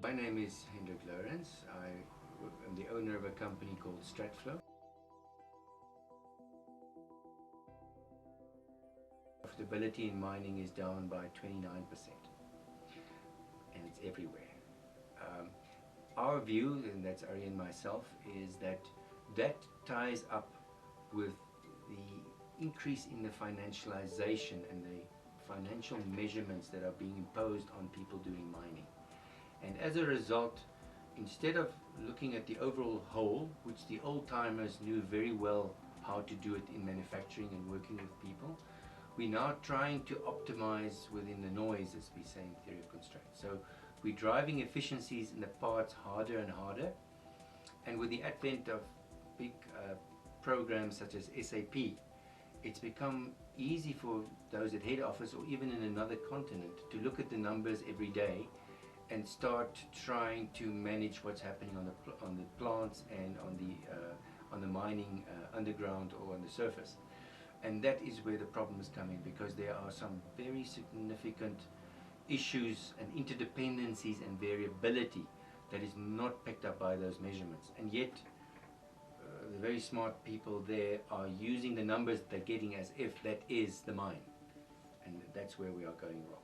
My name is Hendrik Lourens. I am the owner of a company called StratFlow. Profitability in mining is down by 29%, and it's everywhere. Our view, and that's Ari and myself, is that ties up with the increase in the financialization and the financial measurements that are being imposed on people doing mining. And as a result, instead of looking at the overall whole, which the old-timers knew very well how to do it in manufacturing and working with people, we're now trying to optimize within the noise, as we say in theory of constraints. So we're driving efficiencies in the parts harder and harder, and with the advent of big programs such as SAP, it's become easy for those at head office or even in another continent to look at the numbers every day and start trying to manage what's happening on the plants and on the mining underground or on the surface. And that is where the problems come in, because there are some very significant issues and interdependencies and variability that is not picked up by those measurements. And yet the very smart people there are using the numbers that they're getting as if that is the mine. And that's where we are going wrong.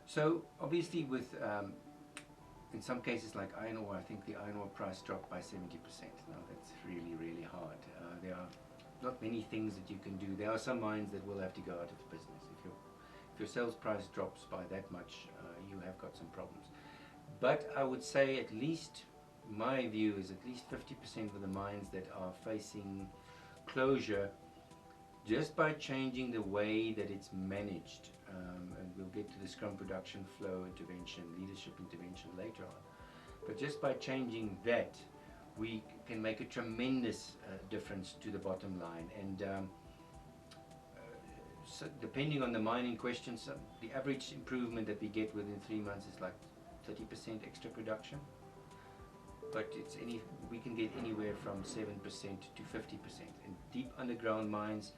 So obviously with in some cases like iron ore, I think the iron ore price dropped by 70%. Now that's really, really hard. There are not many things that you can do. There are some mines that will have to go out of business. If your sales price drops by that much, you have got some problems. But I would say at least, my view is at least 50% of the mines that are facing closure, just by changing the way that it's managed, and we'll get to the Scrum production flow intervention, leadership intervention later on, but just by changing that, we can make a tremendous difference to the bottom line. And so depending on the mine in question, the average improvement that we get within 3 months is like 30% extra production, but we can get anywhere from 7% to 50%. In deep underground mines,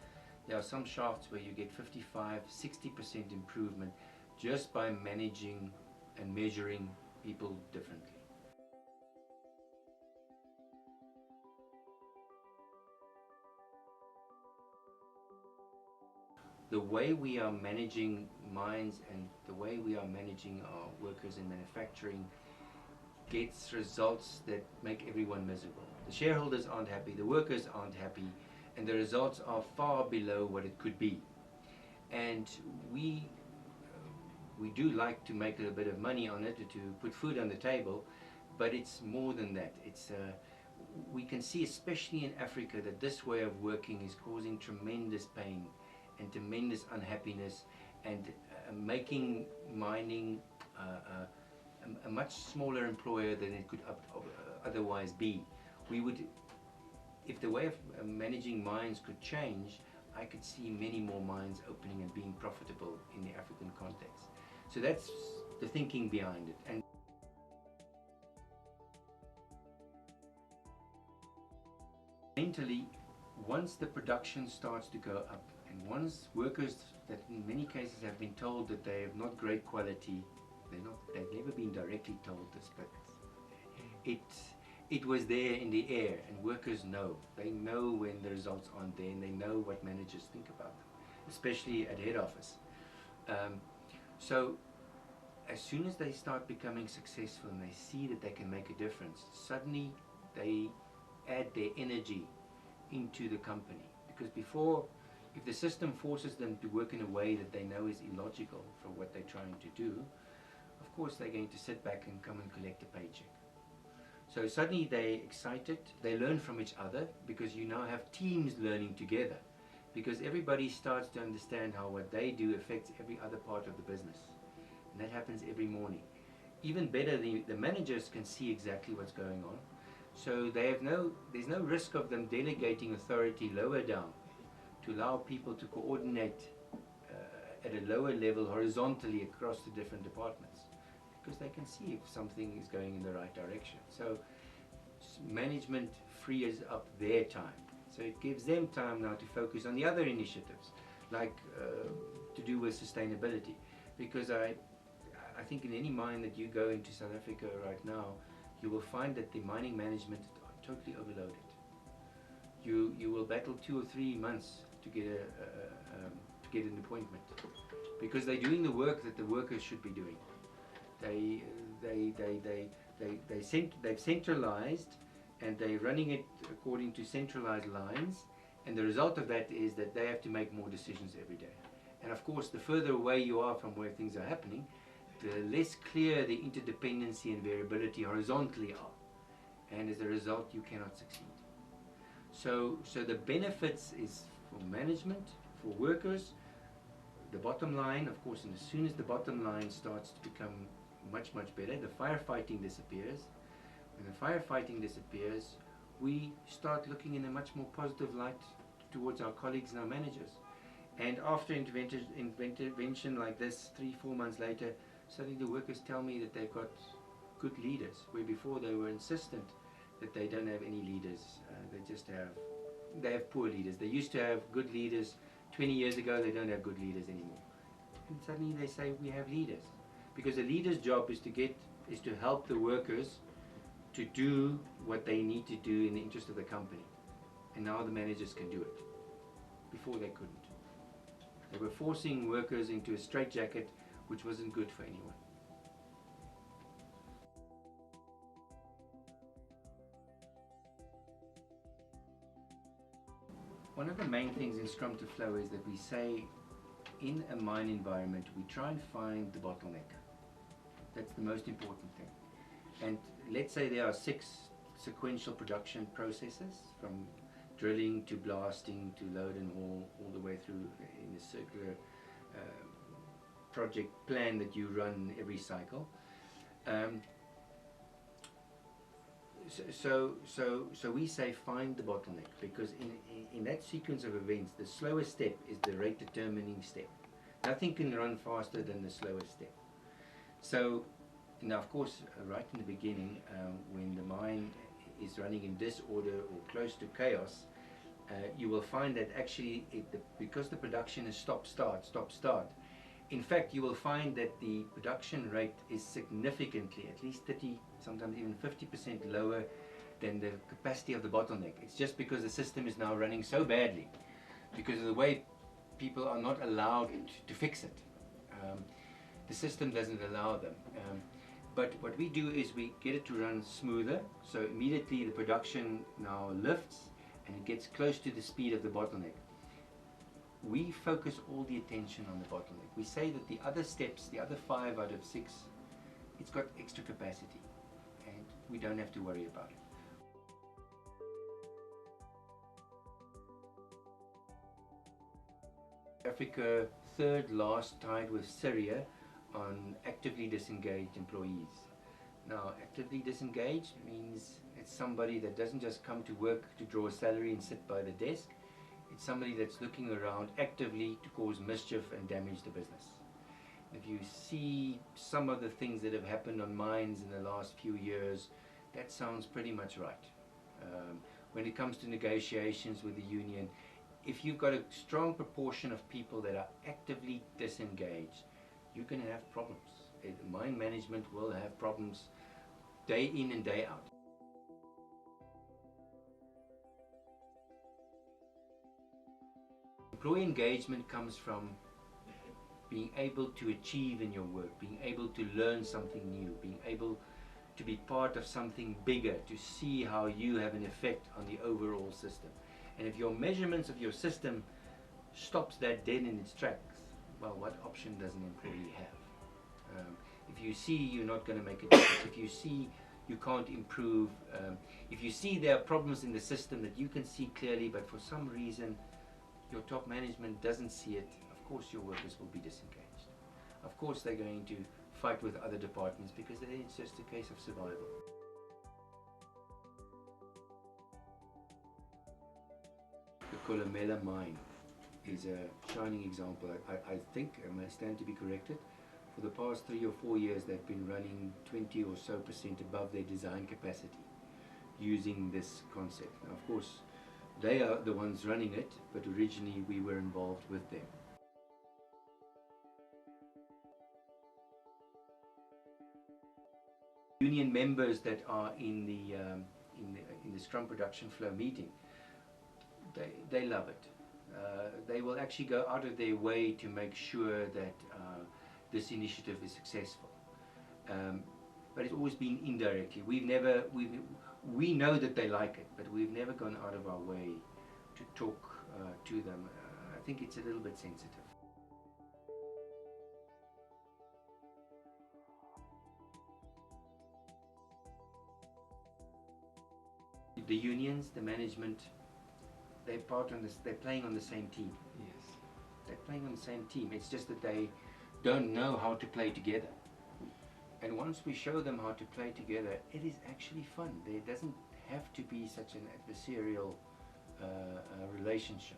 there are some shafts where you get 55–60% improvement just by managing and measuring people differently. The way we are managing mines and the way we are managing our workers in manufacturing gets results that make everyone miserable. The shareholders aren't happy, the workers aren't happy, and the results are far below what it could be. And we do like to make a little bit of money on it, to put food on the table, but it's more than that. We can see, especially in Africa, that this way of working is causing tremendous pain and tremendous unhappiness, and making mining a much smaller employer than it could otherwise be. If the way of managing mines could change, I could see many more mines opening and being profitable in the African context. So that's the thinking behind it. And mentally, once the production starts to go up, and once workers that in many cases have been told that they have not great quality, they've never been directly told this, but it was there in the air, and workers know. They know when the results aren't there, and they know what managers think about them, especially at head office. So as soon as they start becoming successful and they see that they can make a difference, suddenly they add their energy into the company. Because before, if the system forces them to work in a way that they know is illogical for what they're trying to do, of course they're going to sit back and come and collect a paycheck. So suddenly they're excited, they learn from each other, because you now have teams learning together, because everybody starts to understand how what they do affects every other part of the business. And that happens every morning. Even better, the managers can see exactly what's going on, so there's no risk of them delegating authority lower down to allow people to coordinate at a lower level horizontally across the different departments, because they can see if something is going in the right direction. So management frees up their time. So it gives them time now to focus on the other initiatives. like to do with sustainability, because I think in any mine that you go into South Africa right now, you will find that the mining management is totally overloaded. You will battle 2 or 3 months to get an appointment, because they're doing the work that the workers should be doing. They've centralized, and they're running it according to centralized lines, and the result of that is that they have to make more decisions every day. And of course, the further away you are from where things are happening, the less clear the interdependency and variability horizontally are, and as a result you cannot succeed. So the benefits is for management, for workers. The bottom line, of course, and as soon as the bottom line starts to become much better, the firefighting disappears. When the firefighting disappears, we start looking in a much more positive light towards our colleagues and our managers. And after intervention like this, 3-4 months later, suddenly the workers tell me that they've got good leaders, where before they were insistent that they don't have any leaders. They have poor leaders. They used to have good leaders 20 years ago. They don't have good leaders anymore. And suddenly they say we have leaders, because a leader's job is to help the workers to do what they need to do in the interest of the company. And now the managers can do it. Before they couldn't. They were forcing workers into a straitjacket, which wasn't good for anyone. One of the main things in Scrum to Flow is that we say in a mine environment we try and find the bottleneck. That's the most important thing. And let's say there are 6 sequential production processes, from drilling to blasting to load and haul, all the way through in a circular project plan that you run every cycle. So we say find the bottleneck, because in that sequence of events, the slowest step is the rate determining step. Nothing can run faster than the slowest step. So now, of course, right in the beginning, when the mine is running in disorder or close to chaos, you will find that actually, because the production is stop-start, in fact, you will find that the production rate is significantly, at least 30, sometimes even 50% lower than the capacity of the bottleneck. It's just because the system is now running so badly, because of the way people are not allowed to fix it. The system doesn't allow them. But what we do is we get it to run smoother, so immediately the production now lifts and it gets close to the speed of the bottleneck. We focus all the attention on the bottleneck. We say that the other steps, the other 5 out of 6, it's got extra capacity and we don't have to worry about it. Africa, 3rd last, tied with Syria on actively disengaged employees. Now, actively disengaged means it's somebody that doesn't just come to work to draw a salary and sit by the desk. It's somebody that's looking around actively to cause mischief and damage the business. If you see some of the things that have happened on mines in the last few years, that sounds pretty much right. When it comes to negotiations with the union, if you've got a strong proportion of people that are actively disengaged, you can have problems. Mine management will have problems day in and day out. Employee engagement comes from being able to achieve in your work, being able to learn something new, being able to be part of something bigger, to see how you have an effect on the overall system. And if your measurements of your system stops that dead in its tracks, well, what option does an employee have? If you see you're not going to make a difference, if you see you can't improve, if you see there are problems in the system that you can see clearly, but for some reason your top management doesn't see it, of course your workers will be disengaged. Of course they're going to fight with other departments, because then it's just a case of survival. The Kolomela mine is a shining example. I think, and I stand to be corrected, for the past 3 or 4 years they've been running 20 or so % above their design capacity using this concept. Now, of course, They are the ones running it, but originally we were involved with them. Union members that are in the Scrum Production Flow meeting, they love it. They will actually go out of their way to make sure that this initiative is successful. But it's always been indirectly. We know that they like it, but we've never gone out of our way to talk to them. I think it's a little bit sensitive. The unions, the management, they're playing on the same team. Yes. They're playing on the same team. It's just that they don't know how to play together. And once we show them how to play together, it is actually fun. There doesn't have to be such an adversarial relationship.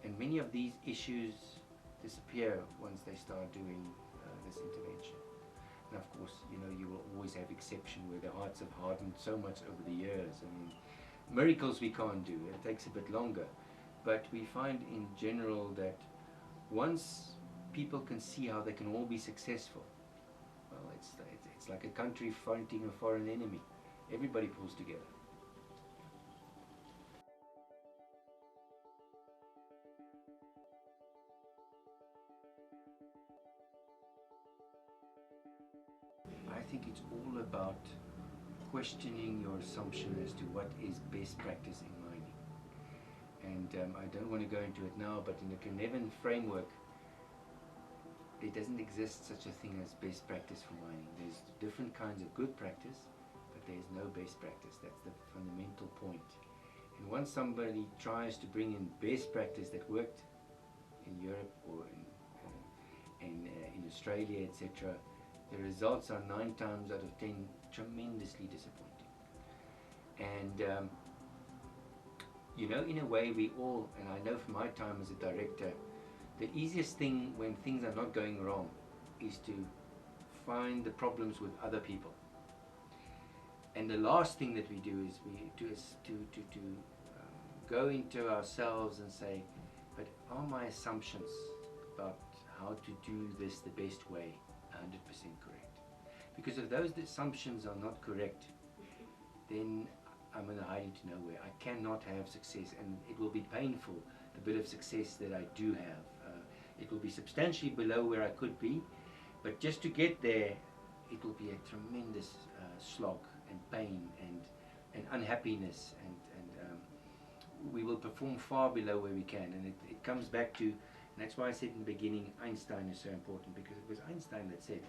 And many of these issues disappear once they start doing this intervention. And of course, you know, you will always have exception where their hearts have hardened so much over the years. I mean, miracles we can't do. It takes a bit longer. But we find in general that once people can see how they can all be successful, well, it's like a country fighting a foreign enemy. Everybody pulls together. I think it's all about questioning your assumption as to what is best practice in mining. And I don't want to go into it now, but in the Carnevin framework, there doesn't exist such a thing as best practice for mining. There's different kinds of good practice, but there's no best practice. That's the fundamental point. And once somebody tries to bring in best practice that worked in Europe or in Australia, etc., the results are 9 times out of 10 tremendously disappointing. And you know, in a way we all, and I know from my time as a director, the easiest thing when things are not going wrong is to find the problems with other people. And the last thing that we do is go into ourselves and say, but are my assumptions about how to do this the best way 100% correct? Because if those assumptions are not correct, then I'm going to hide into nowhere. I cannot have success, and it will be painful, the bit of success that I do have. It will be substantially below where I could be, but just to get there, it will be a tremendous slog and pain and unhappiness, and we will perform far below where we can. And it comes back to, and that's why I said in the beginning, Einstein is so important, because it was Einstein that said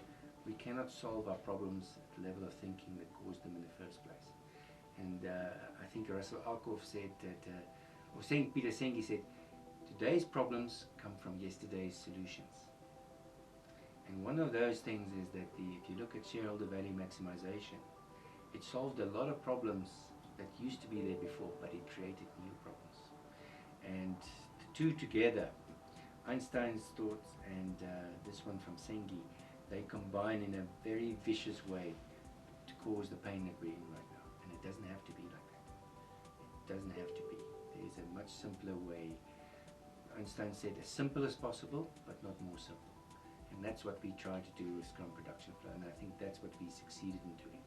we cannot solve our problems at the level of thinking that caused them in the first place. And I think Russell Alcoff said that, or St. Peter Senge said, today's problems come from yesterday's solutions. And one of those things is that if you look at shareholder value maximization, it solved a lot of problems that used to be there before, but it created new problems. And the two together, Einstein's thoughts and this one from Senge, they combine in a very vicious way to cause the pain that we're in right now. And it doesn't have to be like that. It doesn't have to be. There's a much simpler way. Einstein said as simple as possible, but not more simple. And that's what we try to do with Scrum Production Flow, and I think that's what we succeeded in doing.